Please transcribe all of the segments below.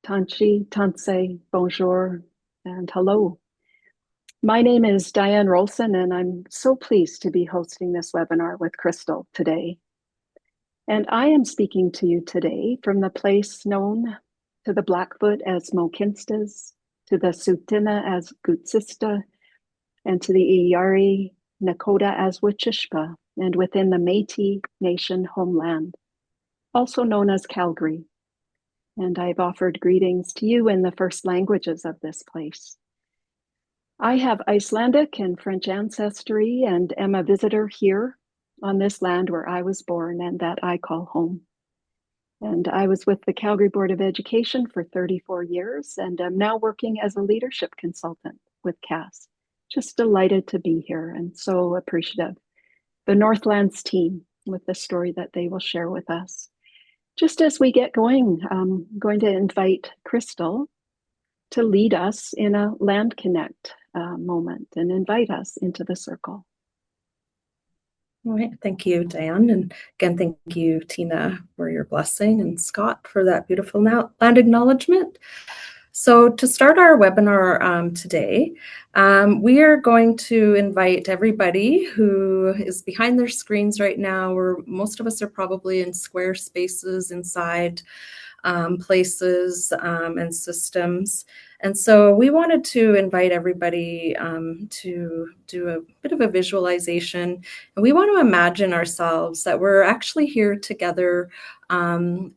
Tanchi, Tansei, bonjour, and hello. My name is Diane Rolson, and I'm so pleased to be hosting this webinar with Crystal today. And I am speaking to you today from the place known to the Blackfoot as Mokinstas, to the Tsuut'ina as Gutsista, and to the Iyari Nakota as Wichishpa, and within the Métis Nation homeland, also known as Calgary. And I've offered greetings to you in the first languages of this place. I have Icelandic and French ancestry and am a visitor here on this land where I was born and that I call home. And I was with the Calgary Board of Education for 34 years and am now working as a leadership consultant with CAS. Just delighted to be here and so appreciative. The Northlands team with the story that they will share with us. Just as we get going, I'm going to invite Crystal to lead us in a Land Connect moment and invite us into the circle. All right, thank you, Diane. And again, thank you, Tina, for your blessing and Scott for that beautiful land acknowledgement. So to start our webinar today, we are going to invite everybody who is behind their screens right now, where most of us are probably in square spaces inside places and systems. And so we wanted to invite everybody to do a bit of a visualization. And we want to imagine ourselves that we're actually here together,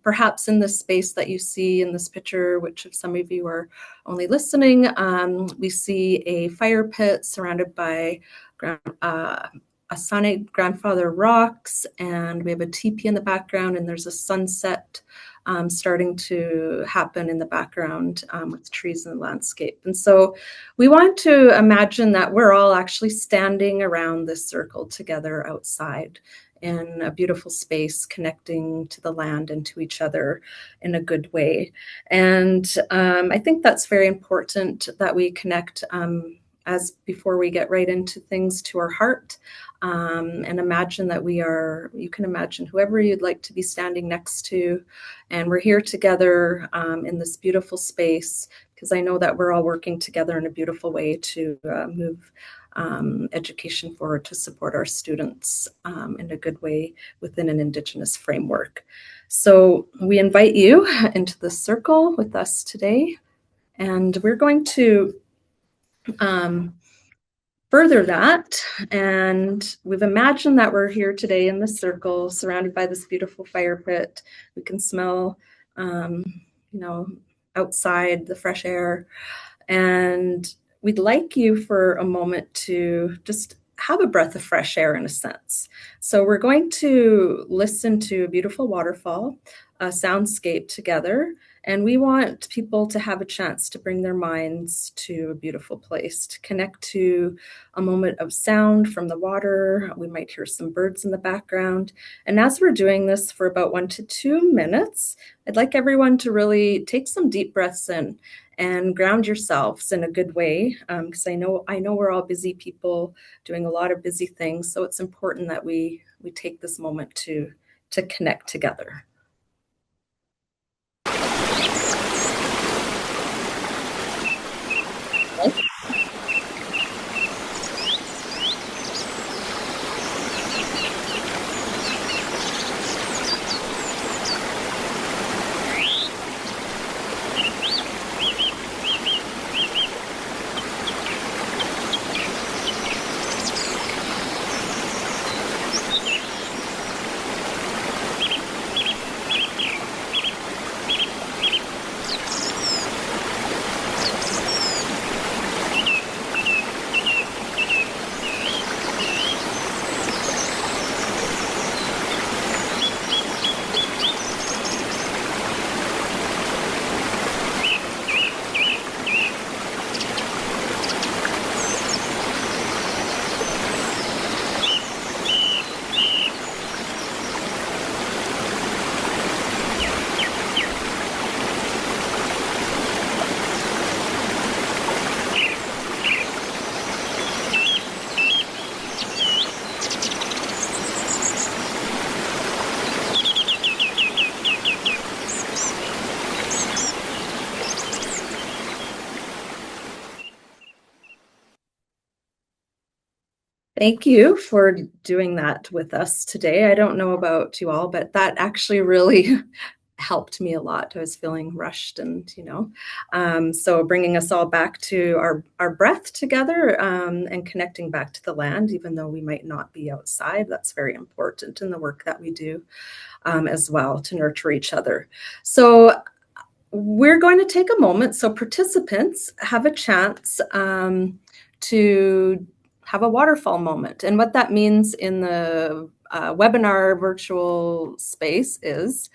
perhaps in this space that you see in this picture, which if some of you are only listening, we see a fire pit surrounded by Asane grandfather rocks, and we have a teepee in the background, and there's a sunset starting to happen in the background with trees in the landscape. And so we want to imagine that we're all actually standing around this circle together outside in a beautiful space, connecting to the land and to each other in a good way. And I think that's very important that we connect as before we get right into things, to our heart, and imagine that you can imagine whoever you'd like to be standing next to, and we're here together in this beautiful space, because I know that we're all working together in a beautiful way to move education forward, to support our students in a good way within an Indigenous framework. So we invite you into the circle with us today, and we're going to further that, and we've imagined that we're here today in the circle surrounded by this beautiful fire pit. We can smell outside the fresh air, and we'd like you for a moment to just have a breath of fresh air in a sense. So we're going to listen to a beautiful waterfall, a soundscape together, and we want people to have a chance to bring their minds to a beautiful place, to connect to a moment of sound from the water. We might hear some birds in the background. And as we're doing this for about 1 to 2 minutes, I'd like everyone to really take some deep breaths in and ground yourselves in a good way, because I know we're all busy people doing a lot of busy things. So it's important that we take this moment to connect together. Thank you for doing that with us today. I don't know about you all, but that actually really helped me a lot. I was feeling rushed and, so bringing us all back to our breath together and connecting back to the land, even though we might not be outside, that's very important in the work that we do as well to nurture each other. So we're going to take a moment. So participants have a chance to have a waterfall moment. And what that means in the webinar virtual space is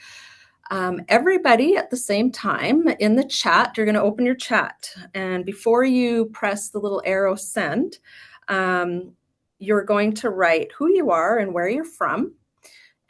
everybody at the same time in the chat, you're going to open your chat. And before you press the little arrow send, you're going to write who you are and where you're from.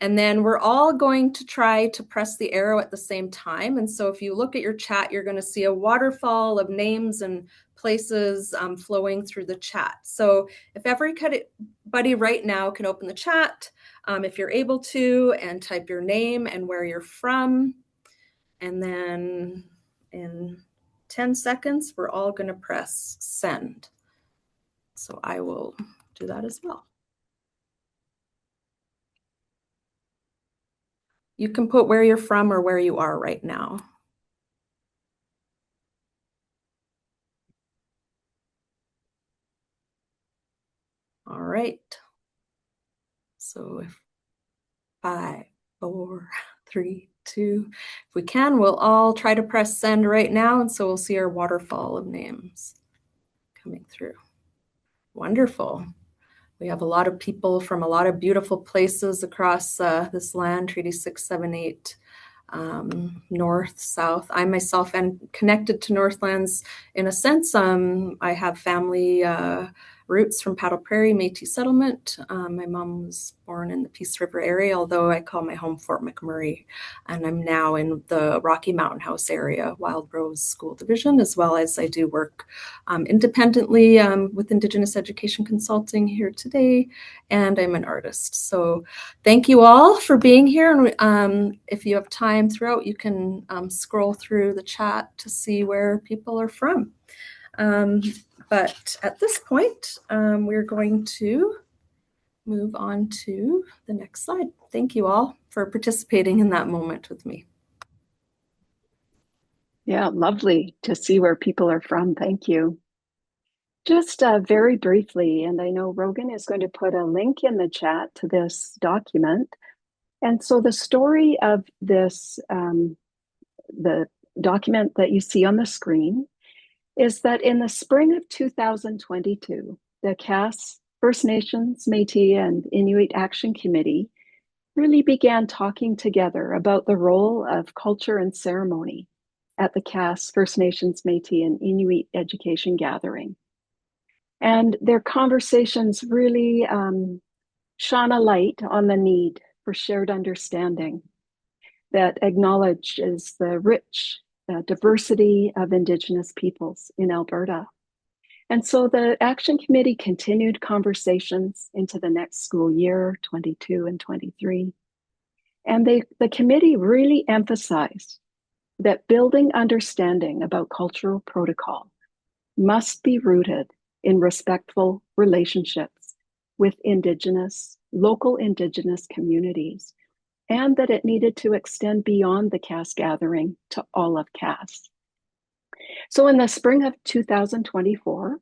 And then we're all going to try to press the arrow at the same time. And so if you look at your chat, you're going to see a waterfall of names and places flowing through the chat. So if everybody right now can open the chat, if you're able to, and type your name and where you're from. And then in 10 seconds, we're all going to press send. So I will do that as well. You can put where you're from or where you are right now. All right. So if 5, 4, 3, 2, if we can, we'll all try to press send right now. And so we'll see our waterfall of names coming through. Wonderful. We have a lot of people from a lot of beautiful places across this land, Treaty 678, north, south. I myself am connected to Northlands in a sense. I have family roots from Paddle Prairie, Métis settlement. My mom was born in the Peace River area, although I call my home Fort McMurray. And I'm now in the Rocky Mountain House area, Wild Rose School Division, as well as I do work independently with Indigenous Education Consulting here today. And I'm an artist. So thank you all for being here. And if you have time throughout, you can scroll through the chat to see where people are from. But at this point, we're going to move on to the next slide. Thank you all for participating in that moment with me. Yeah, lovely to see where people are from. Thank you. Just very briefly, and I know Rogan is going to put a link in the chat to this document. And so the story of this, the document that you see on the screen, is that in the spring of 2022, the Cass First Nations, Métis, and Inuit Action Committee really began talking together about the role of culture and ceremony at the Cass First Nations, Métis, and Inuit Education Gathering. And their conversations really shone a light on the need for shared understanding that acknowledges the rich diversity of Indigenous peoples in Alberta. And so the Action Committee continued conversations into the next school year, 22 and 23. And the committee really emphasized that building understanding about cultural protocol must be rooted in respectful relationships with local Indigenous communities, and that it needed to extend beyond the Cass gathering to all of Cass. So in the spring of 2024,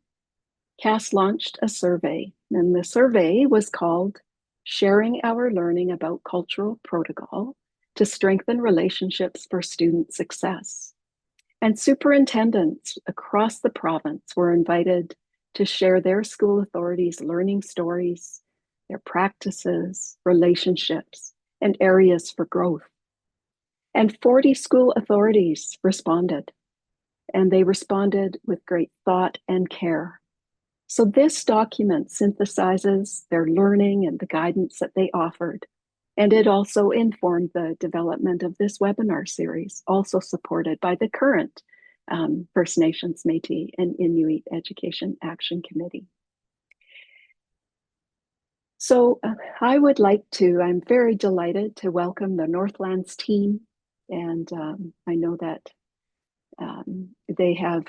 Cass launched a survey, and the survey was called Sharing Our Learning About Cultural Protocol to Strengthen Relationships for Student Success. And superintendents across the province were invited to share their school authorities' learning stories, their practices, relationships, and areas for growth. And 40 school authorities responded, and they responded with great thought and care. So this document synthesizes their learning and the guidance that they offered. And it also informed the development of this webinar series, also supported by the current First Nations, Métis, and Inuit Education Action Committee. So I'm very delighted to welcome the Northlands team. And I know that they have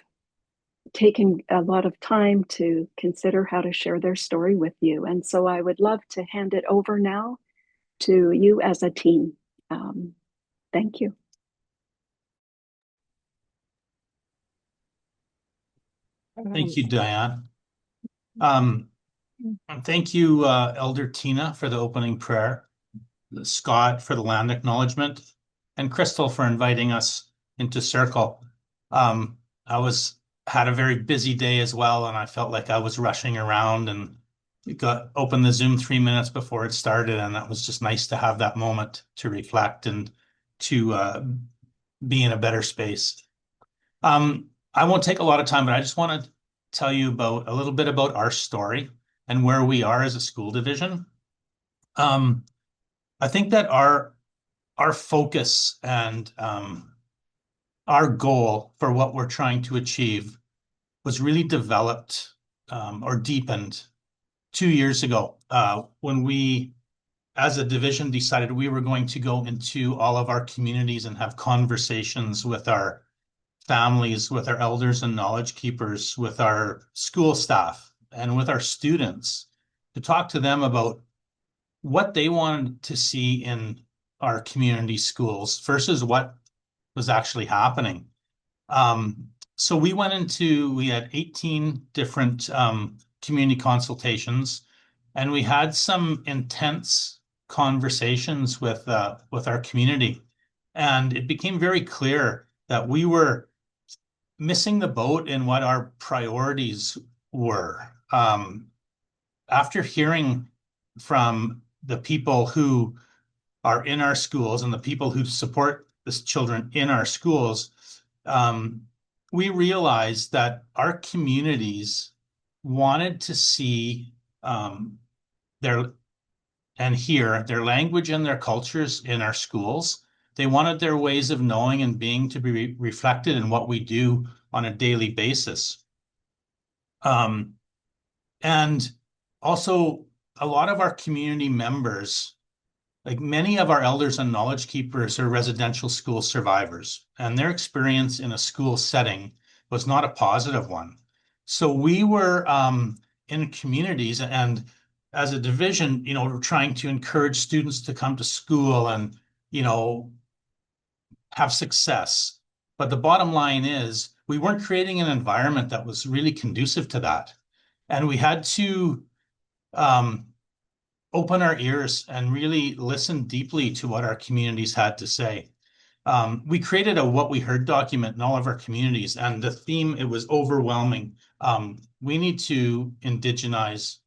taken a lot of time to consider how to share their story with you. And so I would love to hand it over now to you as a team. Um, thank you. Thank you, Diane. And thank you, Elder Tina, for the opening prayer, Scott for the land acknowledgement, and Crystal for inviting us into Circle. I had a very busy day as well, and I felt like I was rushing around and opened the Zoom 3 minutes before it started, and that was just nice to have that moment to reflect and to be in a better space. I won't take a lot of time, but I just want to tell you about a little bit about our story and where we are as a school division. I think that our focus and our goal for what we're trying to achieve was really developed or deepened 2 years ago when we, as a division, decided we were going to go into all of our communities and have conversations with our families, with our elders and knowledge keepers, with our school staff, and with our students to talk to them about what they wanted to see in our community schools versus what was actually happening. So we had 18 different community consultations, and we had some intense conversations with our community. And it became very clear that we were missing the boat in what our priorities were. After hearing from the people who are in our schools and the people who support the children in our schools, we realized that our communities wanted to see their and hear their language and their cultures in our schools. They wanted their ways of knowing and being to be reflected in what we do on a daily basis. And also, a lot of our community members, like many of our elders and knowledge keepers, are residential school survivors, and their experience in a school setting was not a positive one. So we were in communities, and as a division, trying to encourage students to come to school and, have success. But the bottom line is we weren't creating an environment that was really conducive to that. And we had to open our ears and really listen deeply to what our communities had to say. We created a What We Heard document in all of our communities, and the theme, it was overwhelming. We need to indigenize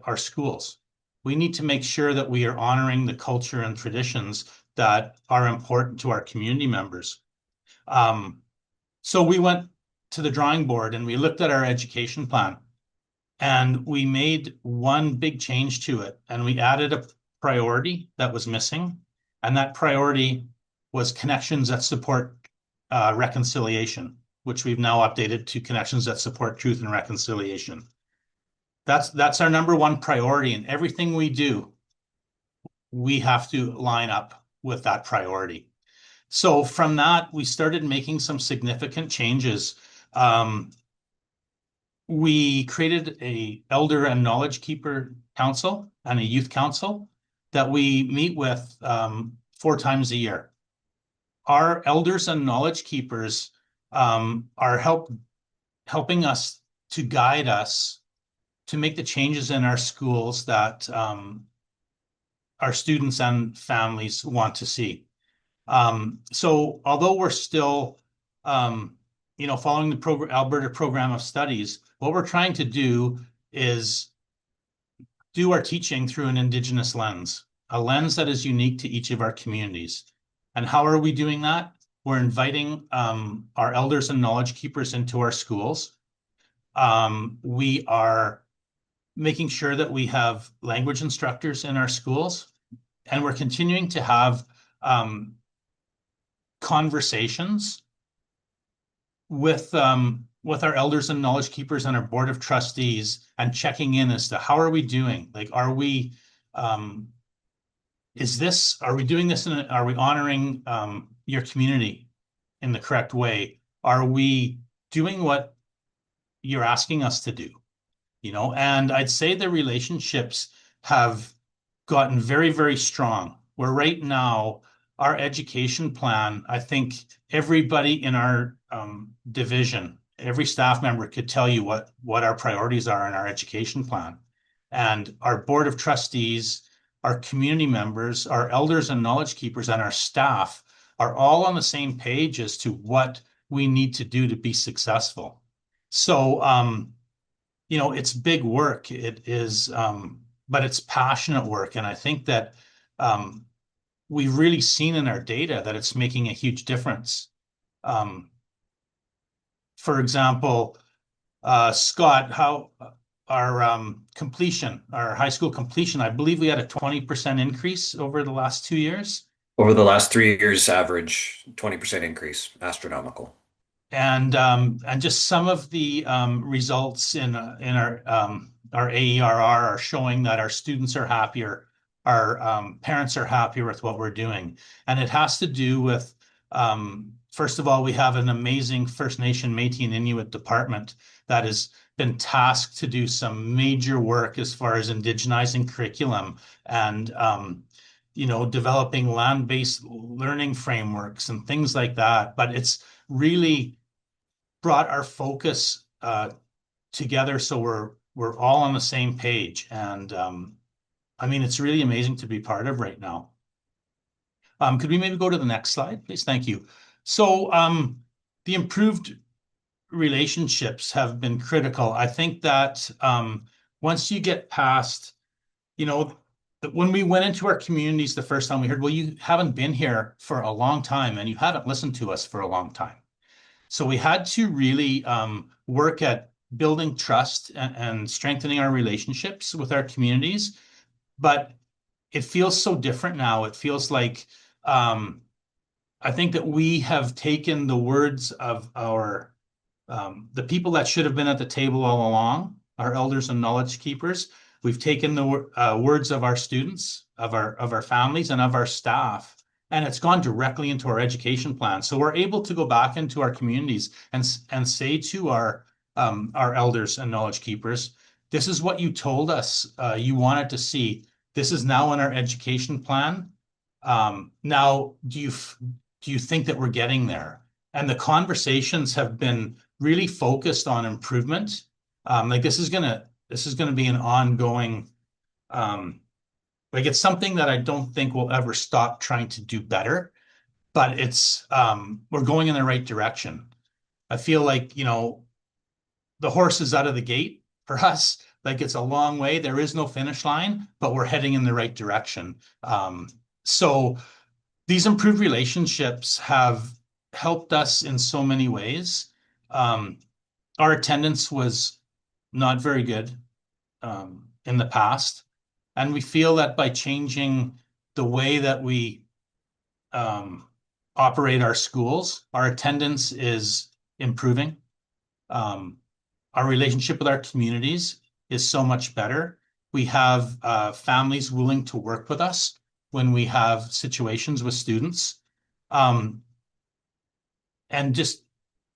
our schools. We need to make sure that we are honoring the culture and traditions that are important to our community members. So we went to the drawing board and we looked at our education plan, and we made one big change to it, and we added a priority that was missing, and that priority was connections that support reconciliation, which we've now updated to connections that support truth and reconciliation. That's our number one priority, and everything we do, we have to line up with that priority. So from that, we started making some significant changes. We created a elder and knowledge keeper council and a youth council that we meet with 4 times a year. Our elders and knowledge keepers are helping us to guide us to make the changes in our schools that our students and families want to see. So although we're still following the Alberta Program of Studies, what we're trying to do is do our teaching through an Indigenous lens, a lens that is unique to each of our communities. And how are we doing that? We're inviting our elders and knowledge keepers into our schools. We are making sure that we have language instructors in our schools, and we're continuing to have conversations with our elders and knowledge keepers and our board of trustees, and checking in as to how are we doing? Like, are we doing this are we honoring your community in the correct way? Are we doing what you're asking us to do, and I'd say the relationships have gotten very, very strong. Where right now, our education plan, I think everybody in our division, every staff member could tell you what our priorities are in our education plan. And our board of trustees, our community members, our elders and knowledge keepers, and our staff are all on the same page as to what we need to do to be successful. So, it's big work. It is, but it's passionate work. And I think that um, we've really seen in our data that it's making a huge difference. Um, for example, Scott, how our our high school completion, I believe we had a 20% increase over the last 2 years. Over the last 3 years, average 20% increase, astronomical. And just some of the results in our AERR are showing that our students are happier, our parents are happier with what we're doing, and it has to do with first of all, we have an amazing First Nation, Métis, and Inuit department that has been tasked to do some major work as far as indigenizing curriculum and developing land-based learning frameworks and things like that. But it's really brought our focus together so we're all on the same page. And I mean, it's really amazing to be part of right now. Could we maybe go to the next slide, please? Thank you. So the improved relationships have been critical. I think that once you get past, when we went into our communities the first time, we heard, well, you haven't been here for a long time and you haven't listened to us for a long time. So we had to really work at building trust and strengthening our relationships with our communities. But it feels so different now. It feels like I think that we have taken the words of the people that should have been at the table all along, our elders and knowledge keepers. We've taken the words of our students, of our families, and of our staff, and it's gone directly into our education plan. So we're able to go back into our communities and say to our elders and knowledge keepers, this is what you told us you wanted to see. This is now in our education plan. Now, do you think that we're getting there? And the conversations have been really focused on improvement. Like this is gonna be an ongoing, it's something that I don't think we'll ever stop trying to do better, but we're going in the right direction. I feel like, the horse is out of the gate for us. Like it's a long way. There is no finish line, but we're heading in the right direction. So these improved relationships have helped us in so many ways. Our attendance was not very good in the past. And we feel that by changing the way that we operate our schools, our attendance is improving. Our relationship with our communities is so much better. We have families willing to work with us when we have situations with students. And just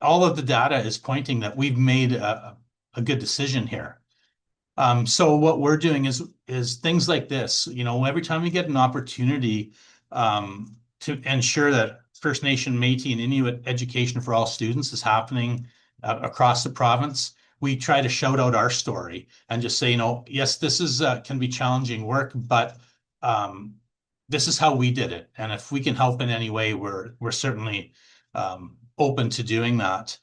all of the data is pointing that we've made a good decision here. So what we're doing is things like this. Every time we get an opportunity to ensure that First Nation, Métis, and Inuit education for all students is happening across the province, we try to shout out our story and just say, yes, this is can be challenging work, but this is how we did it. And if we can help in any way, we're certainly open to doing that.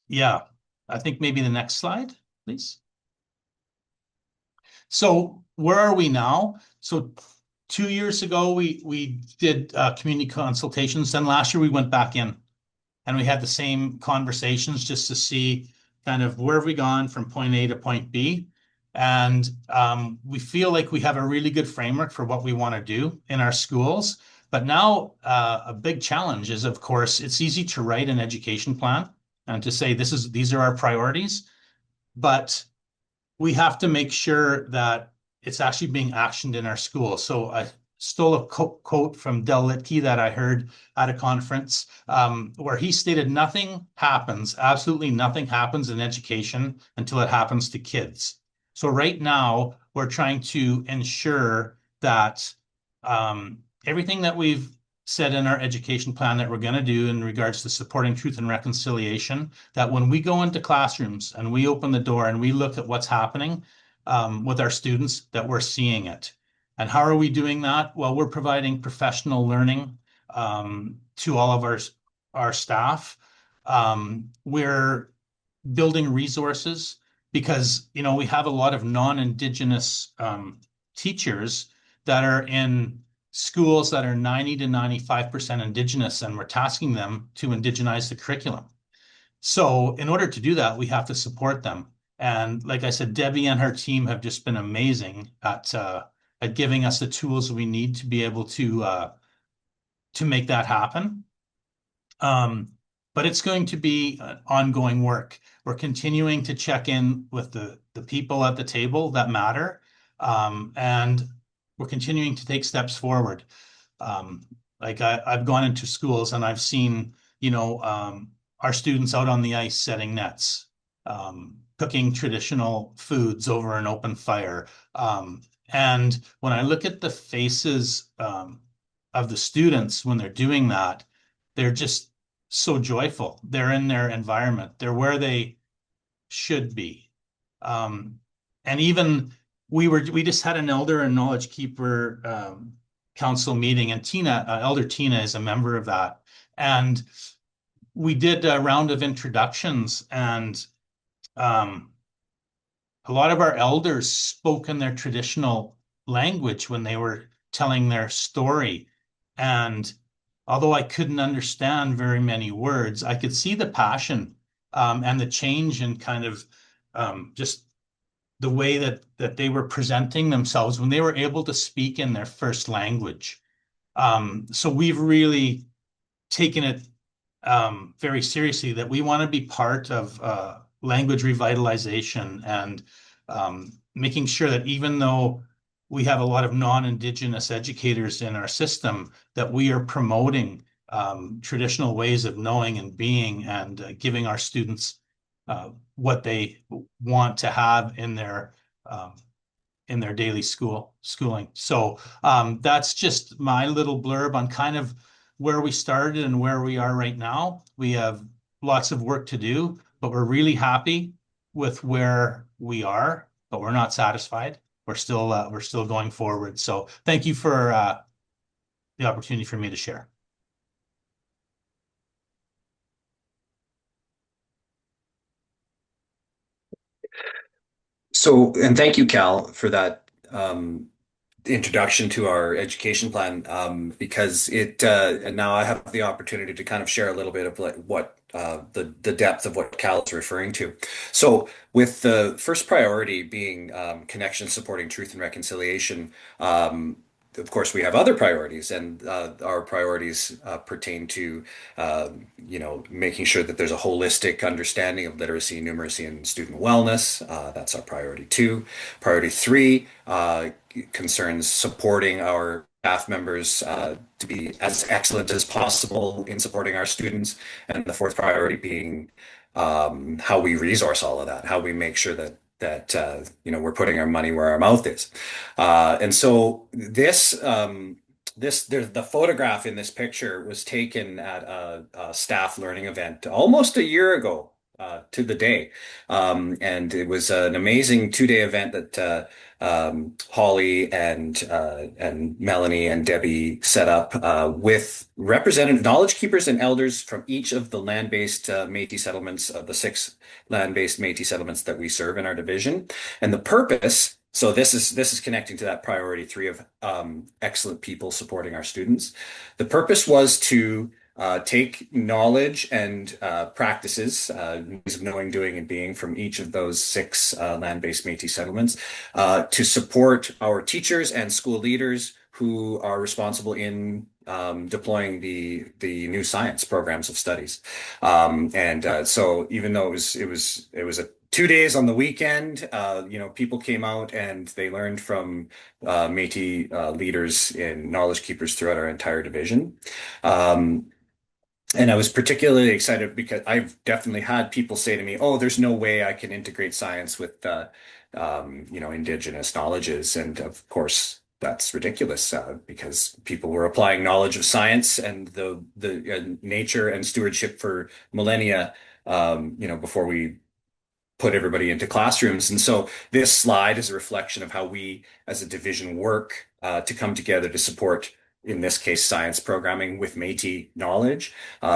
Yeah, I think maybe the next slide, please. So where are we now? So 2 years ago, we did community consultations. Then last year we went back in and we had the same conversations just to see kind of where have we gone from point A to point B. And we feel like we have a really good framework for what we want to do in our schools. But now a big challenge is, of course, it's easy to write an education plan and to say these are our priorities, but we have to make sure that it's actually being actioned in our schools. So stole a quote from Del Littke that I heard at a conference, where he stated, "Nothing happens, absolutely nothing happens in education until it happens to kids." So right now, we're trying to ensure that everything that we've said in our education plan that we're going to do in regards to supporting truth and reconciliation, that when we go into classrooms and we open the door and we look at what's happening with our students, that we're seeing it. And how are we doing that? Well, we're providing professional learning to all of our staff. We're building resources because, you know, we have a lot of non-Indigenous teachers that are in schools that are 90 to 95% Indigenous, and we're tasking them to indigenize the curriculum. So in order to do that, we have to support them. And like I said, Debbie and her team have just been amazing at giving us the tools we need to be able to make that happen. But it's going to be ongoing work. We're continuing to check in with the people at the table that matter, and we're continuing to take steps forward. Like I've gone into schools and I've seen, you know, our students out on the ice setting nets, cooking traditional foods over an open fire. And when I look at the faces of the students when they're doing that, they're just so joyful. They're in their environment. They're where they should be. And even we just had an elder and knowledge keeper council meeting, and Elder Tina is a member of that. And we did a round of introductions, and a lot of our elders spoke in their traditional language when they were telling their story. And although I couldn't understand very many words, I could see the passion and the change in kind of just the way that they were presenting themselves when they were able to speak in their first language. So we've really taken it very seriously, that we want to be part of language revitalization and making sure that even though we have a lot of non-Indigenous educators in our system, that we are promoting traditional ways of knowing and being, and giving our students what they want to have in their daily schooling. So that's just my little blurb on kind of where we started and where we are right now. We have lots of work to do, but we're really happy with where we are, but we're not satisfied. We're still going forward. So thank you for the opportunity for me to share. So, and thank you, Cal, for that introduction to our education plan, because and now I have the opportunity to kind of share a little bit of what the depth of what Cal is referring to. So, with the first priority being connection, supporting truth and reconciliation. Of course, we have other priorities, and our priorities pertain to, making sure that there's a holistic understanding of literacy, numeracy, and student wellness. That's our priority 2. Priority 3 concerns supporting our staff members to be as excellent as possible in supporting our students, and the 4th priority being how we resource all of that, how we make sure that we're putting our money where our mouth is. And so the photograph in this picture was taken at a staff learning event almost a year ago to the day. And it was an amazing 2-day event that Holly and Melanie and Debbie set up with representative knowledge keepers and elders from each of the land-based Métis settlements, of the 6 land-based Métis settlements that we serve in our division. And the purpose, so this is connecting to that priority 3 of excellent people supporting our students. The purpose was to take knowledge and practices, ways of knowing, doing, and being from each of those 6 land-based Métis settlements to support our teachers and school leaders who are responsible in deploying the new science programs of studies. So even though it was a 2 days on the weekend. People came out and they learned from Métis leaders and knowledge keepers throughout our entire division. And I was particularly excited because I've definitely had people say to me, "Oh, there's no way I can integrate science with, indigenous knowledges." And of course, that's ridiculous because people were applying knowledge of science and the nature and stewardship for millennia, before we put everybody into classrooms. And so this slide is a reflection of how we as a division work to come together to support, in this case, science programming with Métis knowledge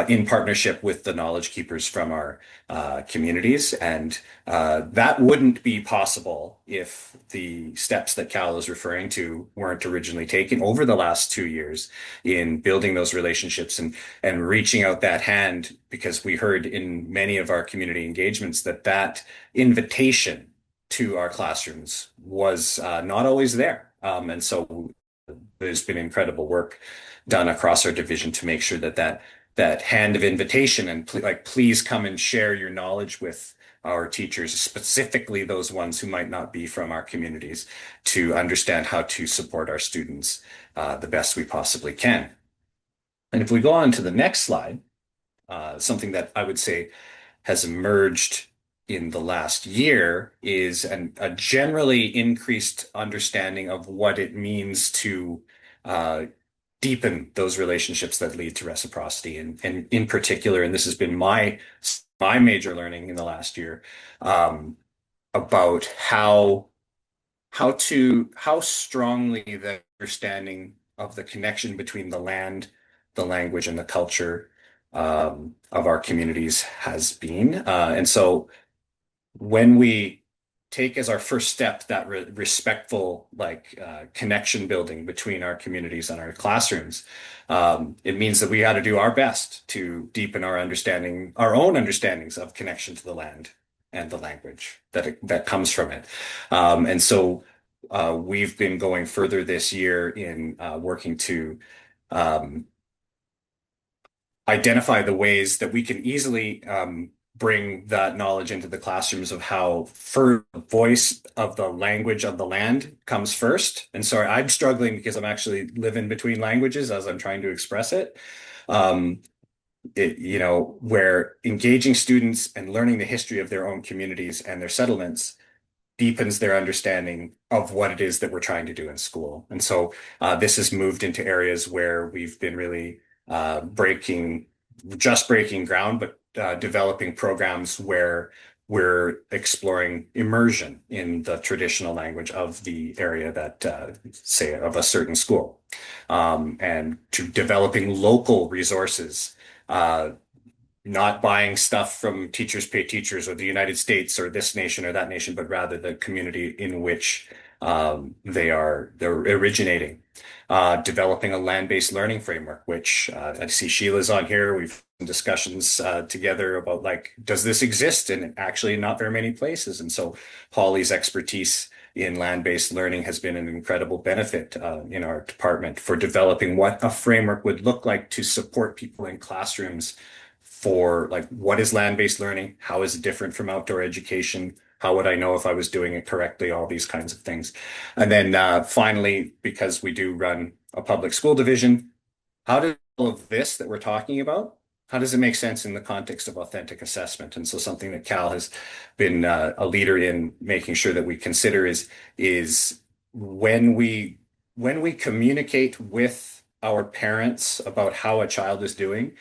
in partnership with the knowledge keepers from our communities. And that wouldn't be possible if the steps that Cal is referring to weren't originally taken over the last 2 years in building those relationships and reaching out that hand, because we heard in many of our community engagements that invitation to our classrooms was not always there. And so there's been incredible work done across our division to make sure that hand of invitation and please come and share your knowledge with our teachers, specifically those ones who might not be from our communities, to understand how to support our students the best we possibly can. And if we go on to the next slide, something that I would say has emerged in the last year is a generally increased understanding of what it means to deepen those relationships that lead to reciprocity. And in particular, and this has been my major learning in the last year, about how strongly the understanding of the connection between the land, the language, and the culture of our communities has been. And so when we take as our first step that respectful connection building between our communities and our classrooms, it means that we got to do our best to deepen our own understandings of connection to the land and the language that comes from it. And so we've been going further this year in working to identify the ways that we can easily bring that knowledge into the classrooms of how the voice of the language of the land comes first. And sorry, I'm struggling because I'm actually living between languages as I'm trying to express it. Where engaging students and learning the history of their own communities and their settlements deepens their understanding of what it is that we're trying to do in school. And so this has moved into areas where we've been really breaking ground, but developing programs where we're exploring immersion in the traditional language of the area that, say, of a certain school, and to developing local resources, not buying stuff from Teachers Pay Teachers or the United States or this nation or that nation, but rather the community in which they're originating. Developing a land-based learning framework, which I see Sheila's on here. We've had discussions together about does this exist? And actually not very many places. And so Holly's expertise in land-based learning has been an incredible benefit in our department for developing what a framework would look like to support people in classrooms for what is land-based learning? How is it different from outdoor education? How would I know if I was doing it correctly? All these kinds of things. And then finally, because we do run a public school division, how does all of this that we're talking about, how does it make sense in the context of authentic assessment? And so something that Cal has been a leader in making sure that we consider is when we communicate with our parents about how a child is doing,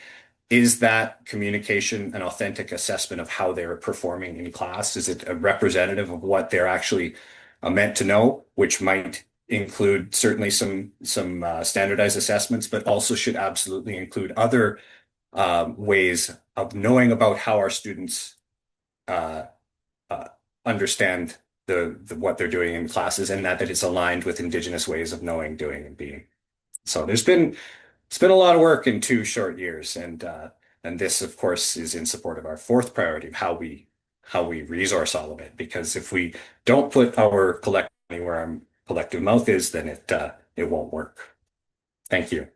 is that communication an authentic assessment of how they're performing in class? Is it a representative of what they're actually meant to know, which might include certainly some standardized assessments, but also should absolutely include other ways of knowing about how our students understand what they're doing in classes, and that it's aligned with Indigenous ways of knowing, doing, and being. So it's been a lot of work in 2 short years, and this, of course, is in support of our 4th priority of how we resource all of it. Because if we don't put our collective money where our collective mouth is, then it won't work. Thank you.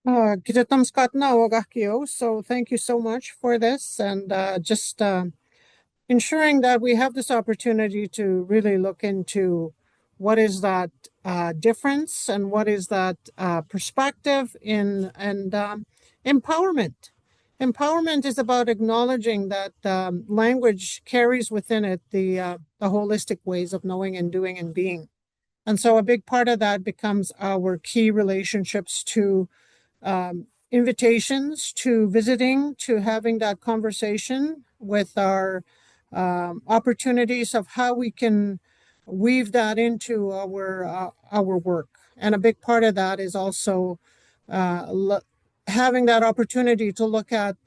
Kitatam Skatna Wagakio. So thank you so much for this, and just ensuring that we have this opportunity to really look into what is that difference and what is that perspective in and empowerment. Empowerment is about acknowledging that language carries within it the holistic ways of knowing and doing and being. And so a big part of that becomes our key relationships to invitations, to visiting, to having that conversation with our opportunities of how we can weave that into our work. And a big part of that is also having that opportunity to look at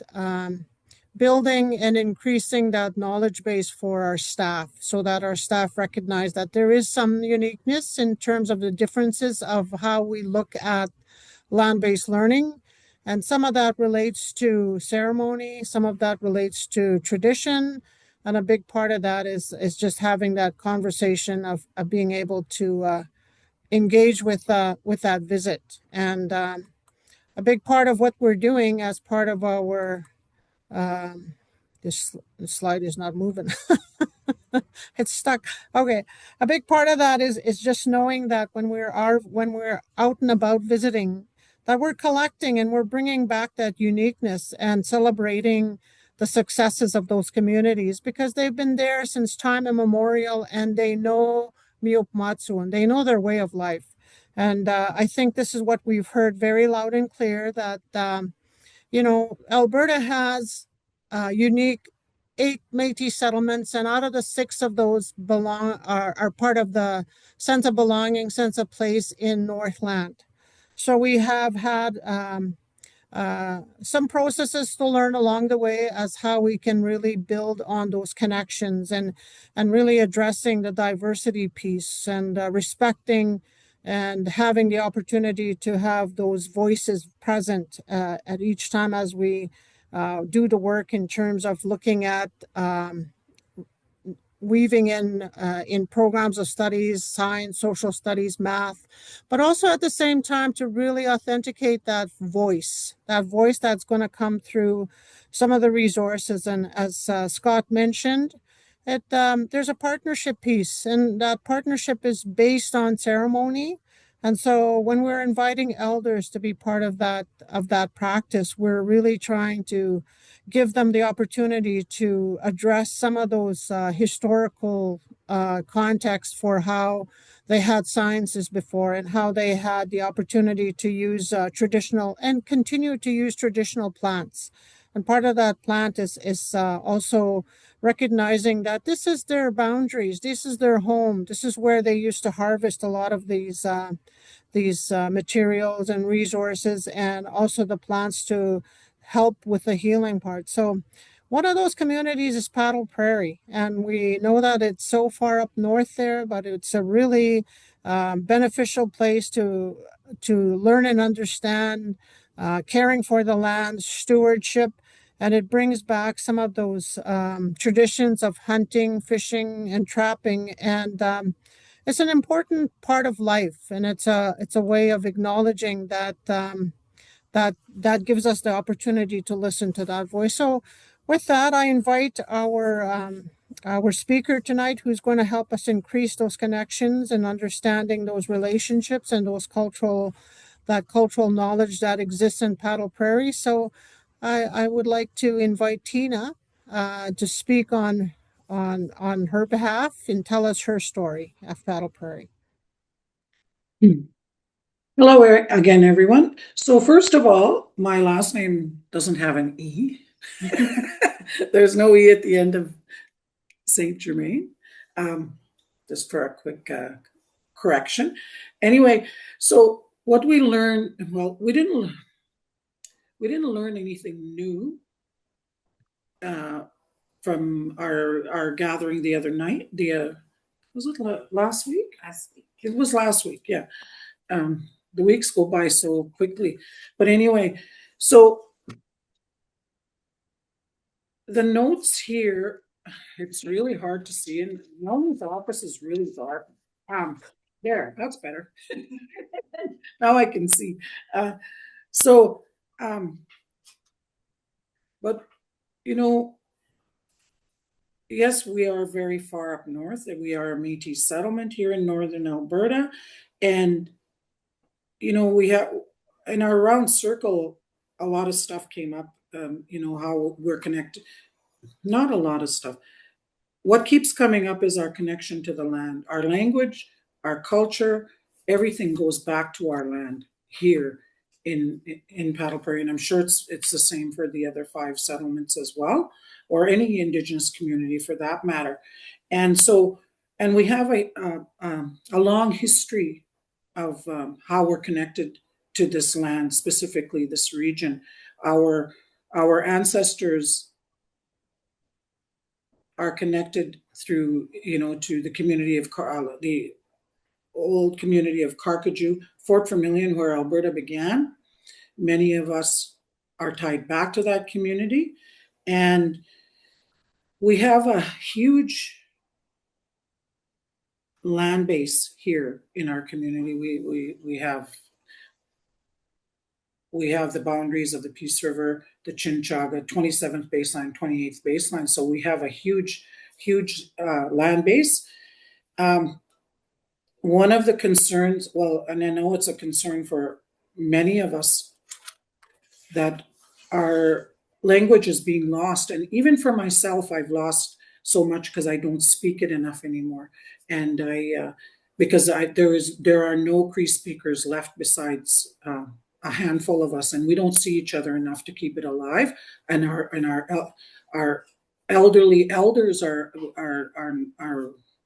building and increasing that knowledge base for our staff so that our staff recognize that there is some uniqueness in terms of the differences of how we look at land-based learning. And some of that relates to ceremony, some of that relates to tradition. And a big part of that is just having that conversation of being able to engage with that visit. And a big part of what we're doing as part of our this slide is not moving. It's stuck. Okay. A big part of that is just knowing that when we're out and about visiting, that we're collecting and we're bringing back that uniqueness and celebrating the successes of those communities because they've been there since time immemorial and they know Mi'kmaq and they know their way of life. And I think this is what we've heard very loud and clear that Alberta has unique 8 Métis settlements, and out of the 6 of those are part of the sense of belonging, sense of place in Northland. So we have had some processes to learn along the way as how we can really build on those connections and really addressing the diversity piece and respecting and having the opportunity to have those voices present at each time as we do the work in terms of looking at weaving in programs of studies, science, social studies, math, but also at the same time to really authenticate that voice that's going to come through some of the resources. And as Scott mentioned, there's a partnership piece, and that partnership is based on ceremony. And so when we're inviting elders to be part of that practice, we're really trying to give them the opportunity to address some of those historical contexts for how they had sciences before and how they had the opportunity to use traditional and continue to use traditional plants. And part of that plant is also recognizing that this is their boundaries, this is their home, this is where they used to harvest a lot of these materials and resources, and also the plants to help with the healing part. So one of those communities is Paddle Prairie, and we know that it's so far up north there, but it's a really beneficial place to learn and understand caring for the land, stewardship, and it brings back some of those traditions of hunting, fishing, and trapping, and it's an important part of life, and it's a way of acknowledging that that gives us the opportunity to listen to that voice. So with that, I invite our speaker tonight, who's going to help us increase those connections and understanding those relationships and those cultural knowledge that exists in Paddle Prairie. So I would like to invite Tina to speak on her behalf and tell us her story at Paddle Prairie. Hello again, everyone. So first of all, my last name doesn't have an E. There's no E at the end of Saint Germain. Just for a quick correction. Anyway, so what we learned, well, we didn't learn anything new from our gathering the other night. Was it last week? Last week. It was last week, yeah. The weeks go by so quickly. But anyway, so the notes here, it's really hard to see, and Melanie office is really dark. There, that's better. Now I can see. So, but yes, we are very far up north, and we are a Métis settlement here in northern Alberta, and we have in our round circle, a lot of stuff came up. How we're connected. Not a lot of stuff. What keeps coming up is our connection to the land, our language, our culture. Everything goes back to our land here in Paddle Prairie, and I'm sure it's the same for the other 5 settlements as well, or any Indigenous community for that matter. And so, and we have a long history of how we're connected to this land, specifically this region. Our ancestors are connected through, to the community of the old community of Carcajou, Fort Vermilion, where Alberta began. Many of us are tied back to that community, and we have a huge land base here in our community. We have the boundaries of the Peace River, the Chinchaga, 27th baseline, 28th baseline. So we have a huge land base. One of the concerns, well, and I know it's a concern for many of us, that our language is being lost. And even for myself, I've lost so much because I don't speak it enough anymore. And there are no Cree speakers left besides a handful of us, and we don't see each other enough to keep it alive. And our elderly elders are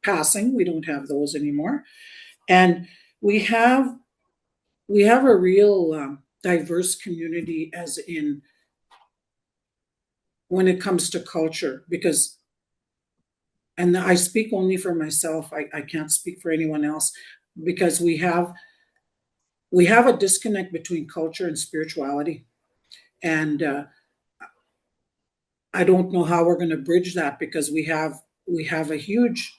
passing. We don't have those anymore, and we have a real diverse community, as in when it comes to culture, because, and I speak only for myself, I can't speak for anyone else, because we have a disconnect between culture and spirituality. And I don't know how we're going to bridge that, because we have a huge,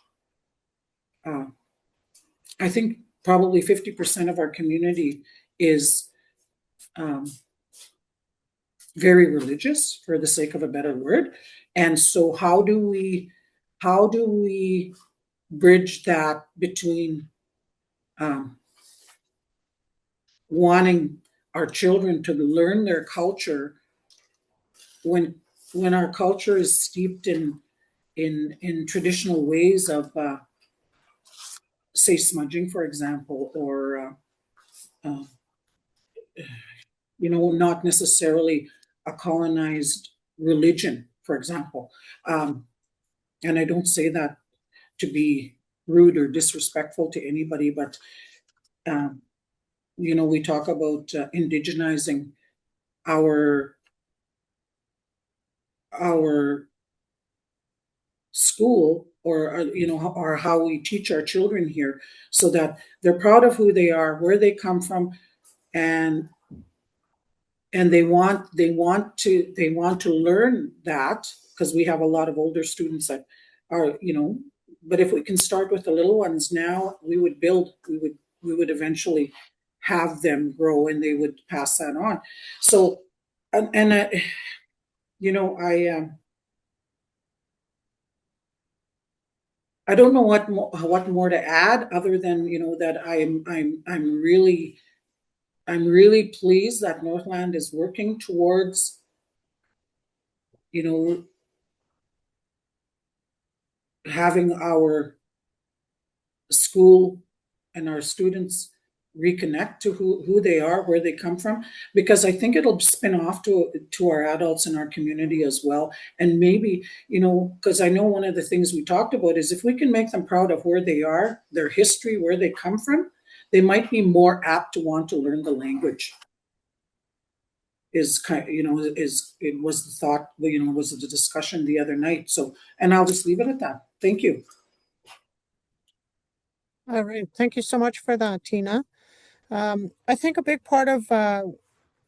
I think probably 50% of our community is very religious, for the sake of a better word. And so how do we bridge that between wanting our children to learn their culture when our culture is steeped in traditional ways of say smudging, for example, or not necessarily a colonized religion, for example. And I don't say that to be rude or disrespectful to anybody, but we talk about indigenizing our school, or how we teach our children here, so that they're proud of who they are, where they come from, and they want to learn that, because we have a lot of older students that are, but if we can start with the little ones now, we would eventually have them grow, and they would pass that on. So, and I don't know what more to add, other than that I'm really pleased that Northland is working towards having our school and our students reconnect to who they are, where they come from, because I think it'll spin off to our adults in our community as well. And maybe, because I know one of the things we talked about is, if we can make them proud of where they are, their history, where they come from, they might be more apt to want to learn the language. Is kind, it was the thought, was the discussion the other night. So, and I'll just leave it at that. Thank you. All right. Thank you so much for that, Tina. I think a big part of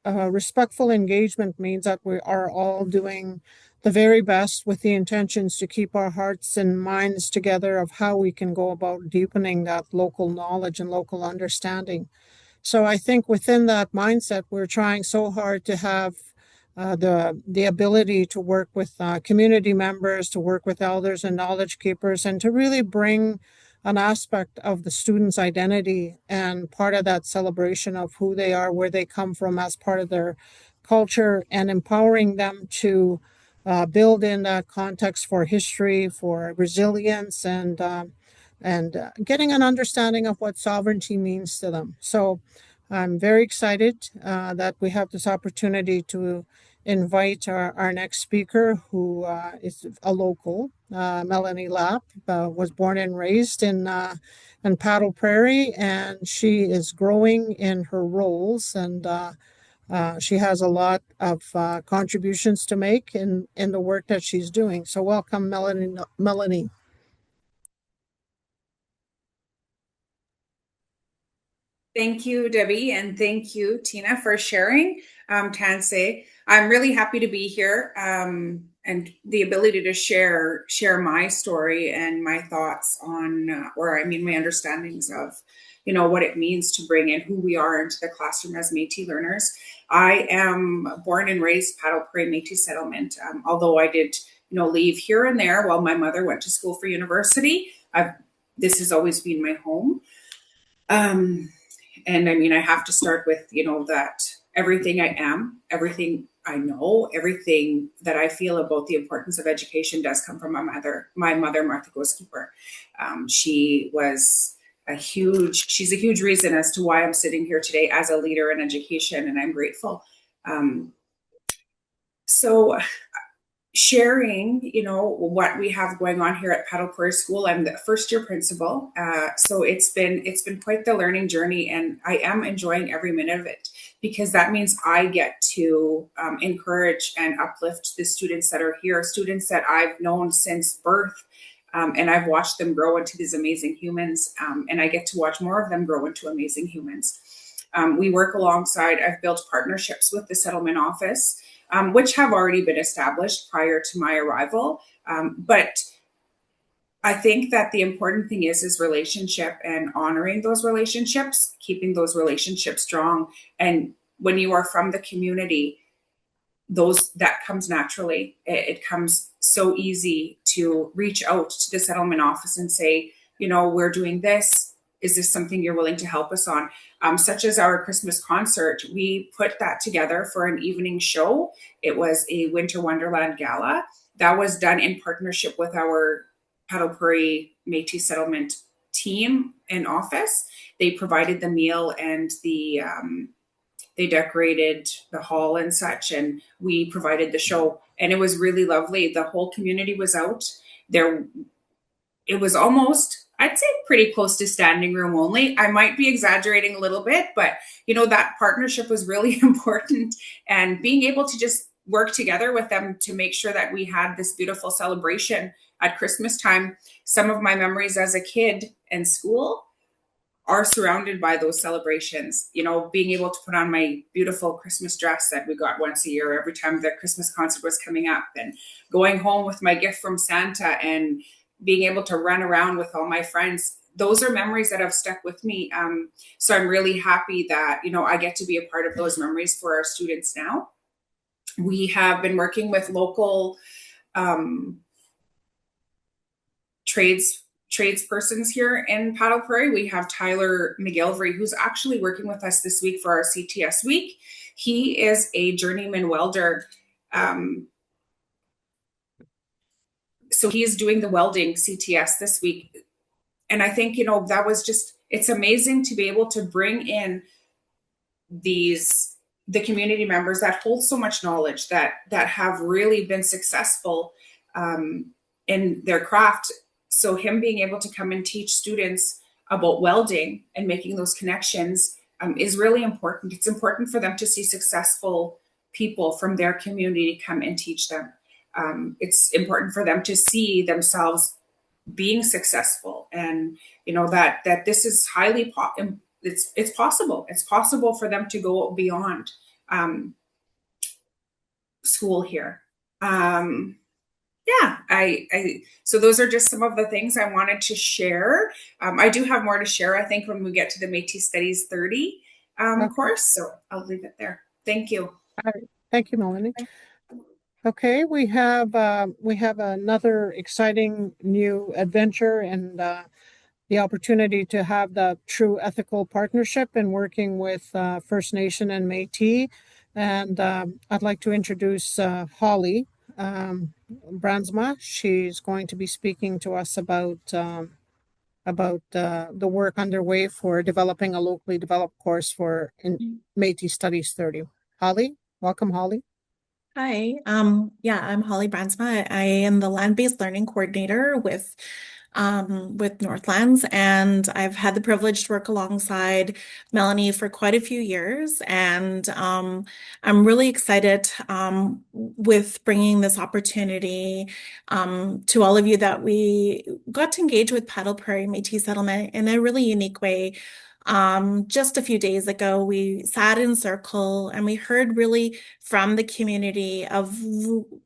respectful engagement means that we are all doing the very best with the intentions to keep our hearts and minds together of how we can go about deepening that local knowledge and local understanding. So I think within that mindset, we're trying so hard to have the ability to work with community members, to work with elders and knowledge keepers, and to really bring an aspect of the student's identity and part of that celebration of who they are, where they come from as part of their culture, and empowering them to build in that context for history, for resilience, and getting an understanding of what sovereignty means to them. So I'm very excited that we have this opportunity to invite our next speaker, who is a local. Melanie Lapp was born and raised in Paddle Prairie, and she is growing in her roles, and she has a lot of contributions to make in the work that she's doing. So welcome, Melanie. Thank you, Debbie, and thank you, Tina, for sharing. Tansei, I'm really happy to be here and the ability to share my story and my thoughts on, my understandings of, what it means to bring in who we are into the classroom as Métis learners. I am born and raised Paddle Prairie Métis settlement, although I did, leave here and there while my mother went to school for university. This has always been my home. And I have to start with, that everything I am, everything I know, everything that I feel about the importance of education does come from my mother, Martha Ghostkeeper. She's a huge reason as to why I'm sitting here today as a leader in education, and I'm grateful. So sharing, what we have going on here at Paddle Prairie School. I'm the first year principal. So it's been quite the learning journey, and I am enjoying every minute of it, because that means I get to encourage and uplift the students that are here, students that I've known since birth. And I've watched them grow into these amazing humans. And I get to watch more of them grow into amazing humans. We work alongside, I've built partnerships with the settlement office, which have already been established prior to my arrival. But I think that the important thing is relationship and honoring those relationships, keeping those relationships strong. And when you are from the community, that comes naturally. It comes so easy to reach out to the settlement office and say, we're doing this. Is this something you're willing to help us on? Such as our Christmas concert, we put that together for an evening show. It was a Winter Wonderland gala that was done in partnership with our Paddle Prairie Métis settlement team and office. They provided the meal and they decorated the hall and such, and we provided the show, and it was really lovely. The whole community was out there. It was almost, I'd say, pretty close to standing room only. I might be exaggerating a little bit, but that partnership was really important, and being able to just work together with them to make sure that we had this beautiful celebration at Christmas time. Some of my memories as a kid in school are surrounded by those celebrations, being able to put on my beautiful Christmas dress that we got once a year every time the Christmas concert was coming up, and going home with my gift from Santa and being able to run around with all my friends. Those are memories that have stuck with me. So I'm really happy that, I get to be a part of those memories for our students now. We have been working with local tradespersons here in Paddle Prairie. We have Tyler McGilvery, who's actually working with us this week for our CTS week. He is a journeyman welder. So he is doing the welding CTS this week. And I think, that was it's amazing to be able to bring in the community members that hold so much knowledge, that have really been successful in their craft. So him being able to come and teach students about welding and making those connections is really important. It's important for them to see successful people from their community come and teach them. It's important for them to see themselves being successful, and that this is highly it's possible. It's possible for them to go beyond school here. So those are just some of the things I wanted to share. I do have more to share, I think, when we get to the Métis Studies 30. Okay. course. So I'll leave it there. Thank you. All right. Thank you, Melanie. Okay, we have another exciting new adventure and the opportunity to have the true ethical partnership in working with First Nation and Métis. And I'd like to introduce Holly Bransma. She's going to be speaking to us about the work underway for developing a locally developed course for Métis Studies 30. Holly, welcome, Holly. Hi, yeah, I'm Holly Bransma. I am the land-based learning coordinator with Northlands, and I've had the privilege to work alongside Melanie for quite a few years, and I'm really excited with bringing this opportunity to all of you that we got to engage with Paddle Prairie Métis Settlement in a really unique way. Just a few days ago, we sat in circle and we heard really from the community of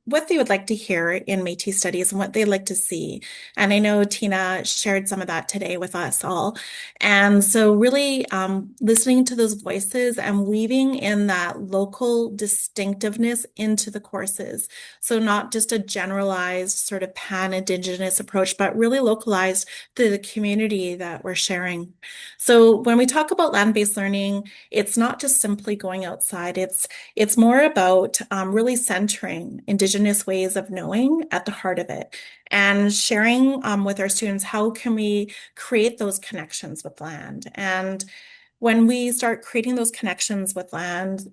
what they would like to hear in Métis studies and what they'd like to see. And I know Tina shared some of that today with us all. And so really listening to those voices and weaving in that local distinctiveness into the courses. So not just a generalized sort of pan-Indigenous approach, but really localized to the community that we're sharing. So when we talk about land-based learning, it's not just simply going outside. It's more about really centering Indigenous ways of knowing at the heart of it and sharing with our students how can we create those connections with land. And when we start creating those connections with land,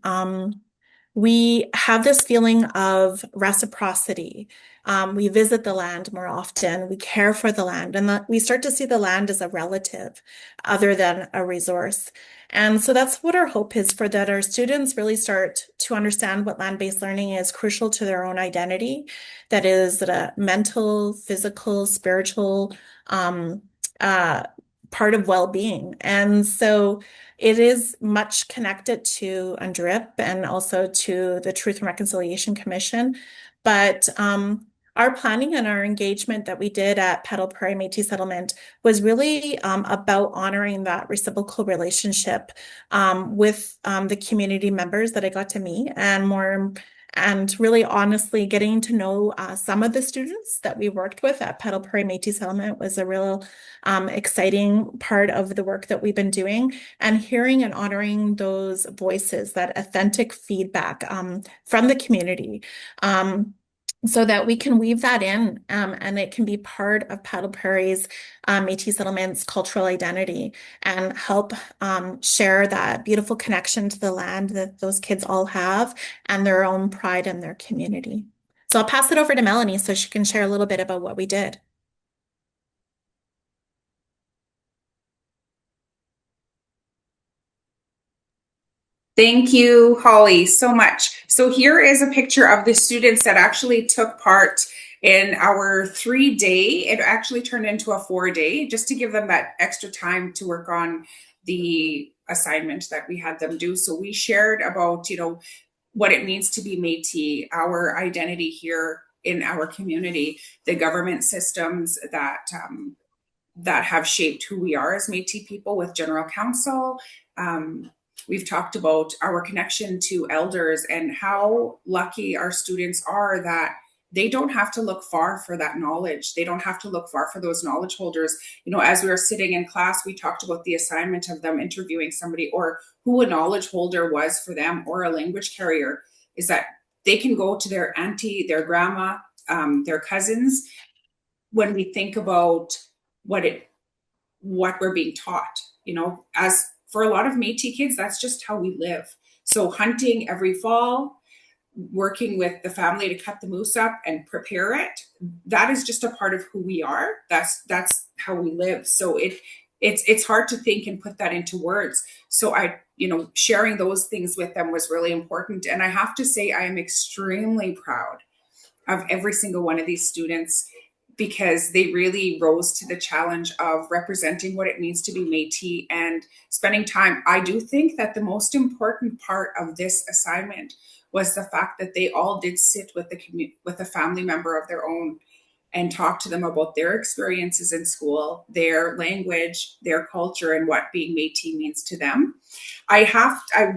we have this feeling of reciprocity. We visit the land more often, we care for the land, and we start to see the land as a relative other than a resource. And so that's what our hope is, for that our students really start to understand what land-based learning is crucial to their own identity. That is a mental, physical, spiritual part of well-being. And so it is much connected to UNDRIP and also to the Truth and Reconciliation Commission. But our planning and our engagement that we did at Paddle Prairie Métis Settlement was really about honoring that reciprocal relationship with the community members that I got to meet, and really honestly getting to know some of the students that we worked with at Paddle Prairie Métis Settlement was a real exciting part of the work that we've been doing, and hearing and honoring those voices, that authentic feedback from the community. So that we can weave that in and it can be part of Paddle Prairie's Métis Settlement's cultural identity and help share that beautiful connection to the land that those kids all have and their own pride in their community. So I'll pass it over to Melanie so she can share a little bit about what we did. Thank you, Holly, so much. So here is a picture of the students that actually took part in our 3-day. It actually turned into a 4-day, just to give them that extra time to work on the assignment that we had them do. So we shared about, what it means to be Métis, our identity here in our community, the government systems that have shaped who we are as Métis people with General Council. We've talked about our connection to elders and how lucky our students are that they don't have to look far for that knowledge. They don't have to look far for those knowledge holders. As we were sitting in class, we talked about the assignment of them interviewing somebody, or who a knowledge holder was for them, or a language carrier, is that they can go to their auntie, their grandma, their cousins. When we think about what we're being taught, as for a lot of Métis kids, that's just how we live. So hunting every fall, working with the family to cut the moose up and prepare it, that is just a part of who we are. That's how we live. So it's hard to think and put that into words. So sharing those things with them was really important. And I have to say, I am extremely proud of every single one of these students, because they really rose to the challenge of representing what it means to be Métis and spending time. I do think that the most important part of this assignment was the fact that they all did sit with a family member of their own and talk to them about their experiences in school, their language, their culture, and what being Métis means to them. I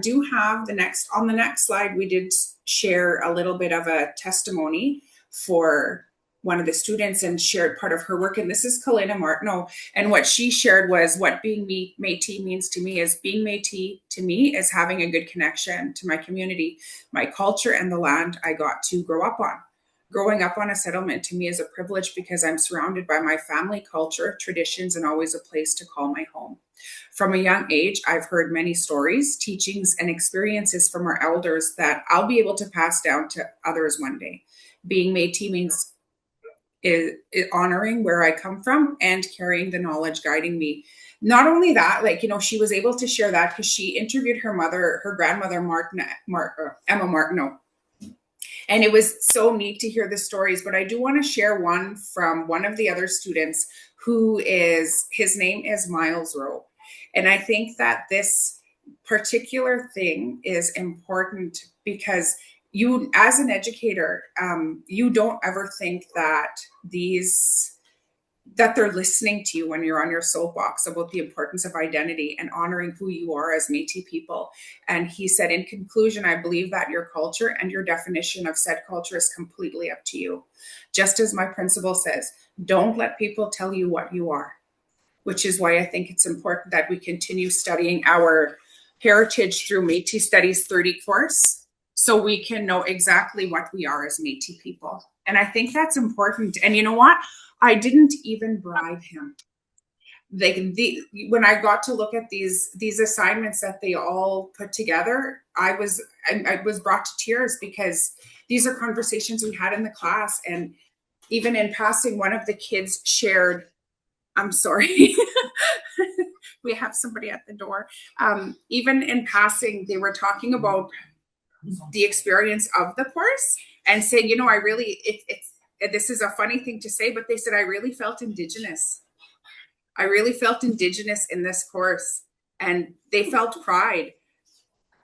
do have on the next slide, we did share a little bit of a testimony for one of the students and shared part of her work. And this is Kalina Martineau. And what she shared was what being Métis means to me is being Métis to me is having a good connection to my community, my culture, and the land I got to grow up on. Growing up on a settlement to me is a privilege because I'm surrounded by my family, culture, traditions, and always a place to call my home. From a young age, I've heard many stories, teachings, and experiences from our elders that I'll be able to pass down to others one day. Being Métis means is honoring where I come from and carrying the knowledge guiding me. Not only that, she was able to share that because she interviewed her mother, her grandmother, Emma Martineau. And it was so neat to hear the stories, but I do want to share one from one of the other students his name is Miles Rowe. And I think that this particular thing is important because you, as an educator, you don't ever think that they're listening to you when you're on your soapbox about the importance of identity and honoring who you are as Métis people. And he said, in conclusion, I believe that your culture and your definition of said culture is completely up to you. Just as my principal says, don't let people tell you what you are, which is why I think it's important that we continue studying our heritage through Métis Studies 30 course so we can know exactly what we are as Métis people. And I think that's important. And you know what? I didn't even bribe him. When I got to look at these assignments that they all put together, I was brought to tears because these are conversations we had in the class. And even in passing, one of the kids shared, I'm sorry, we have somebody at the door. Even in passing, they were talking about the experience of the course and saying, I really, this is a funny thing to say, but they said, I really felt Indigenous. I really felt Indigenous in this course, and they felt pride.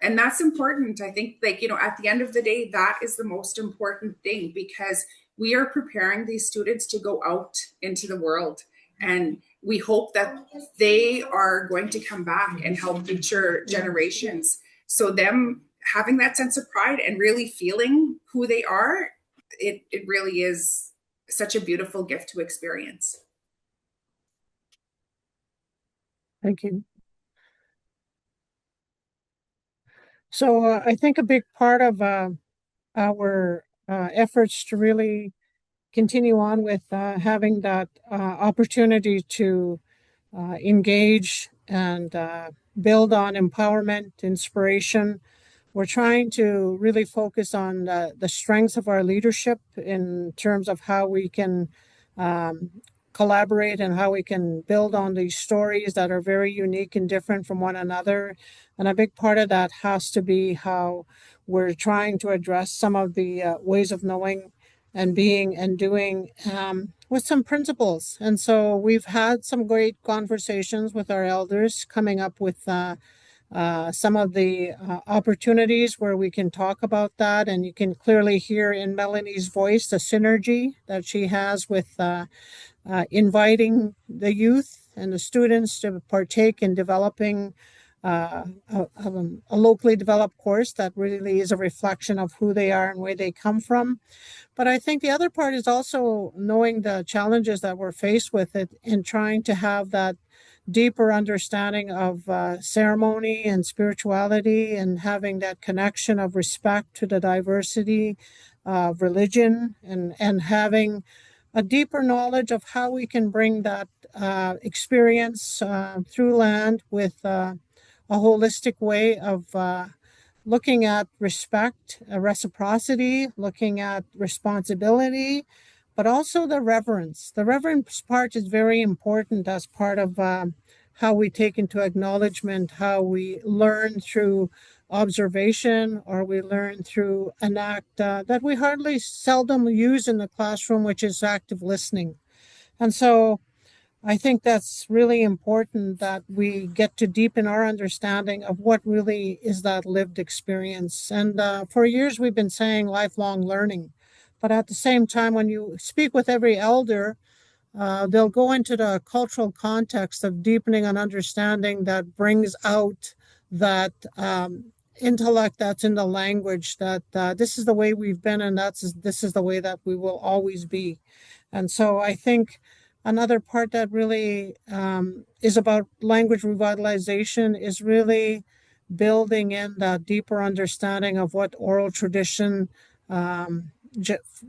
And that's important. I think, at the end of the day, that is the most important thing because we are preparing these students to go out into the world. And we hope that they are going to come back and help future generations. So them having that sense of pride and really feeling who they are, it really is such a beautiful gift to experience. Thank you. So I think a big part of our efforts to really continue on with having that opportunity to engage and build on empowerment, inspiration. We're trying to really focus on the strengths of our leadership in terms of how we can collaborate and how we can build on these stories that are very unique and different from one another. And a big part of that has to be how we're trying to address some of the ways of knowing and being and doing with some principles. And so we've had some great conversations with our elders coming up with some of the opportunities where we can talk about that. And you can clearly hear in Melanie's voice the synergy that she has with inviting the youth and the students to partake in developing a locally developed course that really is a reflection of who they are and where they come from. But I think the other part is also knowing the challenges that we're faced with it and trying to have that deeper understanding of ceremony and spirituality and having that connection of respect to the diversity of religion and having a deeper knowledge of how we can bring that experience through land with a holistic way of looking at respect, reciprocity, looking at responsibility, but also the reverence. The reverence part is very important as part of how we take into acknowledgement, how we learn through observation or we learn through an act that we hardly seldom use in the classroom, which is active listening. And so I think that's really important that we get to deepen our understanding of what really is that lived experience. And for years, we've been saying lifelong learning. But at the same time, when you speak with every elder, they'll go into the cultural context of deepening an understanding that brings out that intellect that's in the language, that this is the way we've been, and this is the way that we will always be. And so I think another part that really is about language revitalization is really building in that deeper understanding of what oral tradition, um,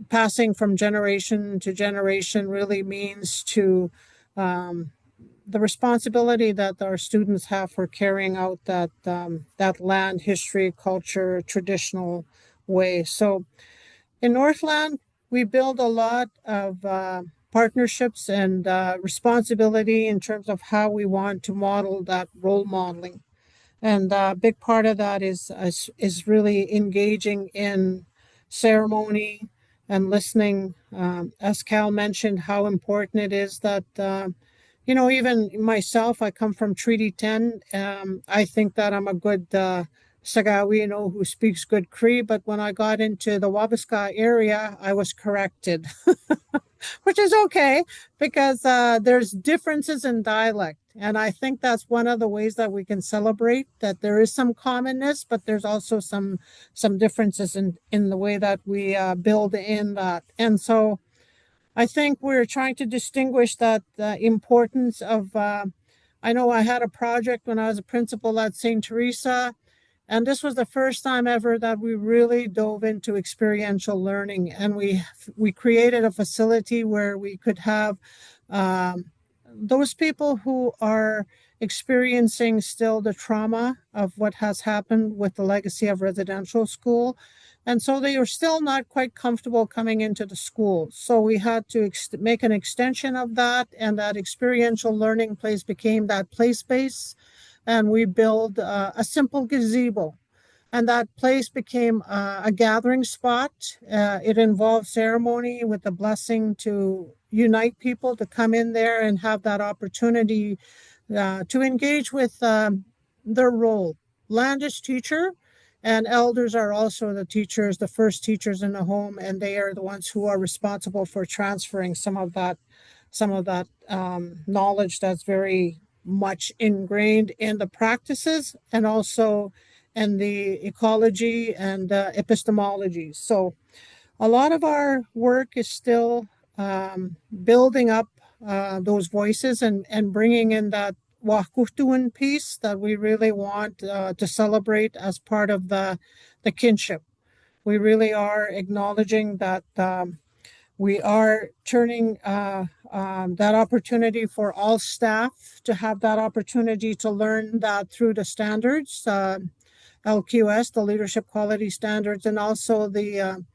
passing from generation to generation, really means to the responsibility that our students have for carrying out that land, history, culture, traditional way. So in Northland, we build a lot of partnerships and responsibility in terms of how we want to model that role modeling. And a big part of that is really engaging in ceremony and listening. As Cal mentioned, how important it is that even myself, I come from Treaty 10. I think that I'm a good Sagawi, who speaks good Cree, but when I got into the Wabasca area, I was corrected, which is okay because there's differences in dialect. And I think that's one of the ways that we can celebrate that there is some commonness, but there's also some differences in the way that we build in that. And so I think we're trying to distinguish that importance of. I know I had a project when I was a principal at St. Teresa, and this was the first time ever that we really dove into experiential learning, and we created a facility where we could have those people who are experiencing still the trauma of what has happened with the legacy of residential school. And so they are still not quite comfortable coming into the school. So we had to make an extension of that, and that experiential learning place became that play space. And we built a simple gazebo. And that place became a gathering spot. It involved ceremony with the blessing to unite people to come in there and have that opportunity to engage with their role. Land is teacher, and elders are also the teachers, the first teachers in the home, and they are the ones who are responsible for transferring some of that knowledge that's very much ingrained in the practices and also in the ecology and epistemology. So a lot of our work is still building up those voices and bringing in that Wahkutuan piece that we really want to celebrate as part of the kinship. We really are acknowledging that we are turning that opportunity for all staff to have that opportunity to learn that through the standards, LQS, the leadership quality standards, and also the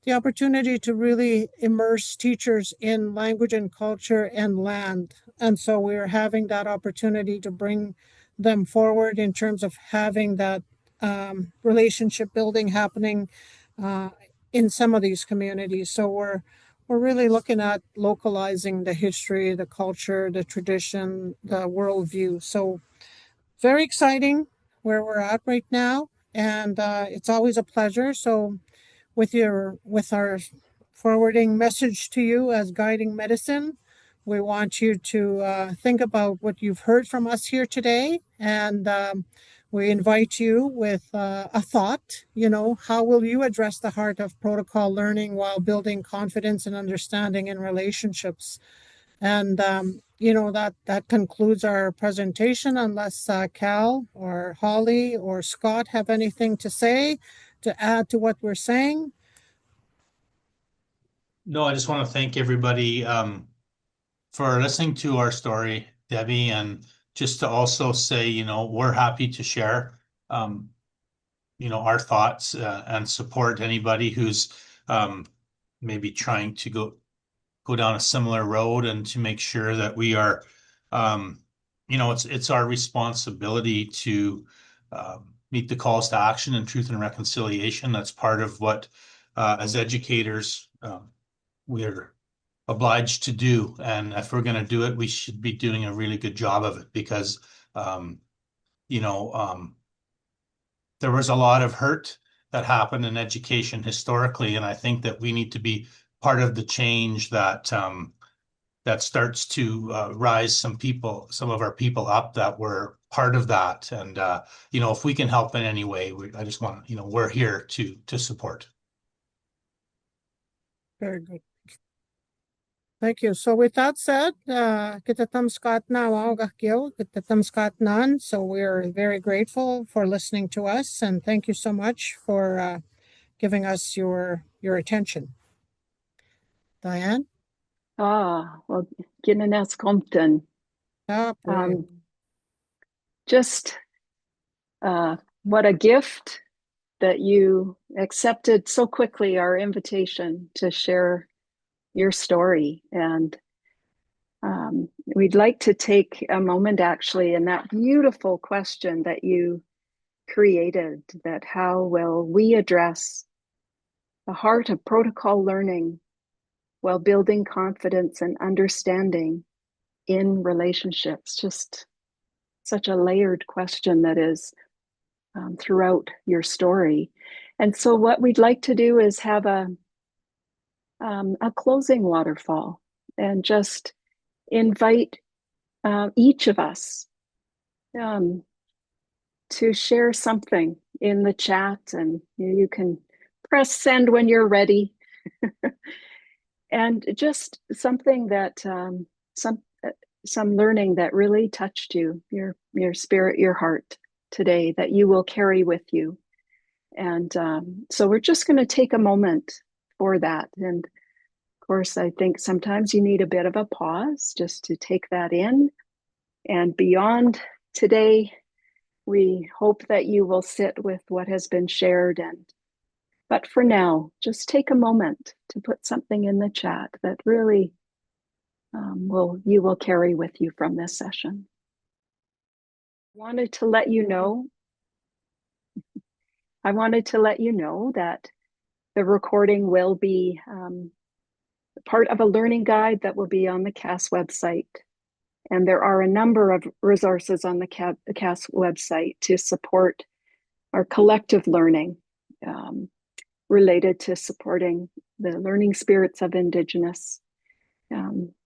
opportunity to really immerse teachers in language and culture and land. And so we're having that opportunity to bring them forward in terms of having that relationship building happening in some of these communities. So we're really looking at localizing the history, the culture, the tradition, the worldview. So very exciting where we're at right now. And it's always a pleasure. So with our forwarding message to you as guiding medicine, we want you to think about what you've heard from us here today, and we invite you with a thought. How will you address the heart of protocol learning while building confidence and understanding in relationships? And that concludes our presentation, unless Cal or Holly or Scott have anything to say to add to what we're saying. No, I just want to thank everybody for listening to our story, Debbie, and just to also say, we're happy to share, our thoughts and support anybody who's maybe trying to go down a similar road, and to make sure that we are, it's our responsibility to meet the calls to action and truth and reconciliation. That's part of what, as educators, we're obliged to do. And if we're going to do it, we should be doing a really good job of it, because, there was a lot of hurt that happened in education historically, and I think that we need to be part of the change that that starts to rise some of our people up that were part of that. And if we can help in any way, I just want, we're here to support. Very good. Thank you. So with that said, kita tamskat na kita tamskat nan. So we're very grateful for listening to us, and thank you so much for giving us your attention. Diane? Well, ginnanas kompten. Just what a gift that you accepted so quickly our invitation to share your story. And we'd like to take a moment actually in that beautiful question that you created, that how will we address the heart of protocol learning while building confidence and understanding in relationships. Just such a layered question that is throughout your story. And so what we'd like to do is have a closing waterfall and just invite each of us to share something in the chat, and you can press send when you're ready. And just something that some learning that really touched you, your spirit, your heart today, that you will carry with you. And so we're just going to take a moment for that. And of course, I think sometimes you need a bit of a pause just to take that in. And beyond today, we hope that you will sit with what has been shared. But for now, just take a moment to put something in the chat that really you will carry with you from this session. I wanted to let you know that the recording will be part of a learning guide that will be on the CAS website. And there are a number of resources on the CAS website to support our collective learning related to supporting the learning spirits of Indigenous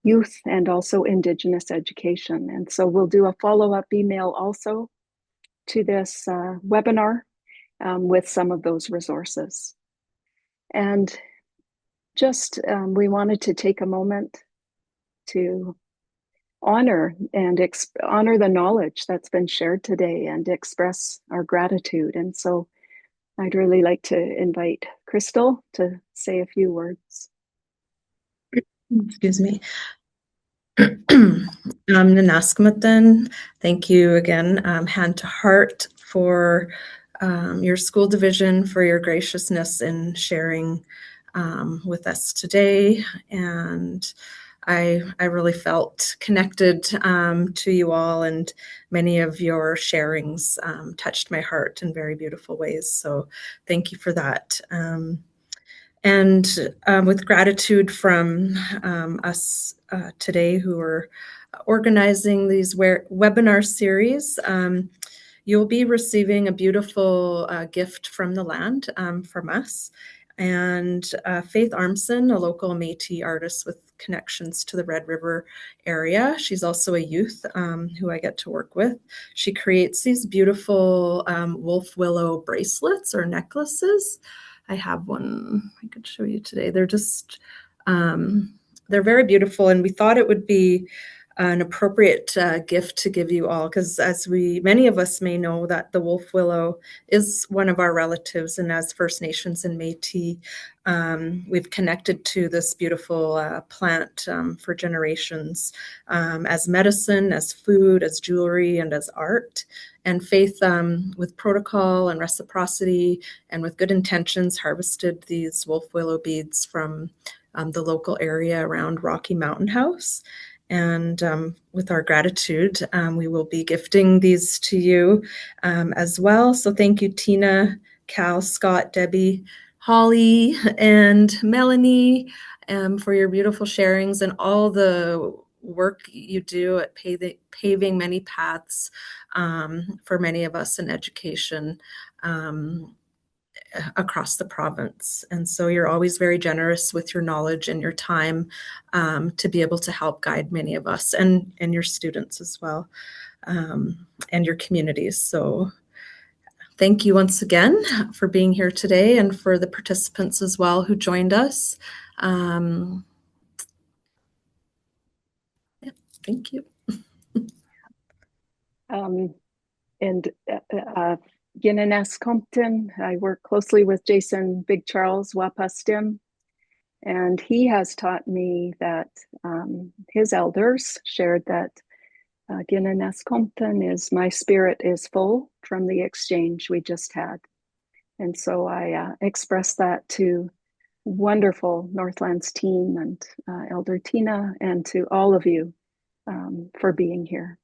youth and also Indigenous education. And so we'll do a follow-up email also to this webinar with some of those resources. And just we wanted to take a moment to honor the knowledge that's been shared today and express our gratitude. And so I'd really like to invite Crystal to say a few words. Excuse me. Nanaskmatan, thank you again, hand to heart, for your school division, for your graciousness in sharing with us today. And I really felt connected to you all, and many of your sharings touched my heart in very beautiful ways. So thank you for that. And with gratitude from us today who are organizing these webinar series, you'll be receiving a beautiful gift from the land from us. And Faith Armson, a local Métis artist with connections to the Red River area. She's also a youth who I get to work with. She creates these beautiful wolf willow bracelets or necklaces. I have one I could show you today. They're just, they're very beautiful, and we thought it would be an appropriate gift to give you all, because as many of us may know, that the wolf willow is one of our relatives, and as First Nations and Métis, we've connected to this beautiful plant for generations as medicine, as food, as jewelry, and as art. And Faith, with protocol and reciprocity and with good intentions, harvested these wolf willow beads from the local area around Rocky Mountain House. And with our gratitude, we will be gifting these to you as well. So thank you, Tina, Cal, Scott, Debbie, Holly, and Melanie, for your beautiful sharings and all the work you do at paving many paths for many of us in education. across the province. And so you're always very generous with your knowledge and your time to be able to help guide many of us and your students as well, and your communities. So thank you once again for being here today, and for the participants as well who joined us. Yeah, thank you. Ginanes Compton, I work closely with Jason Big Charles Wapastim, and he has taught me that his elders shared that Ginanes Compton is my spirit is full from the exchange we just had. And so I express that to wonderful Northlands team and Elder Tina, and to all of you for being here.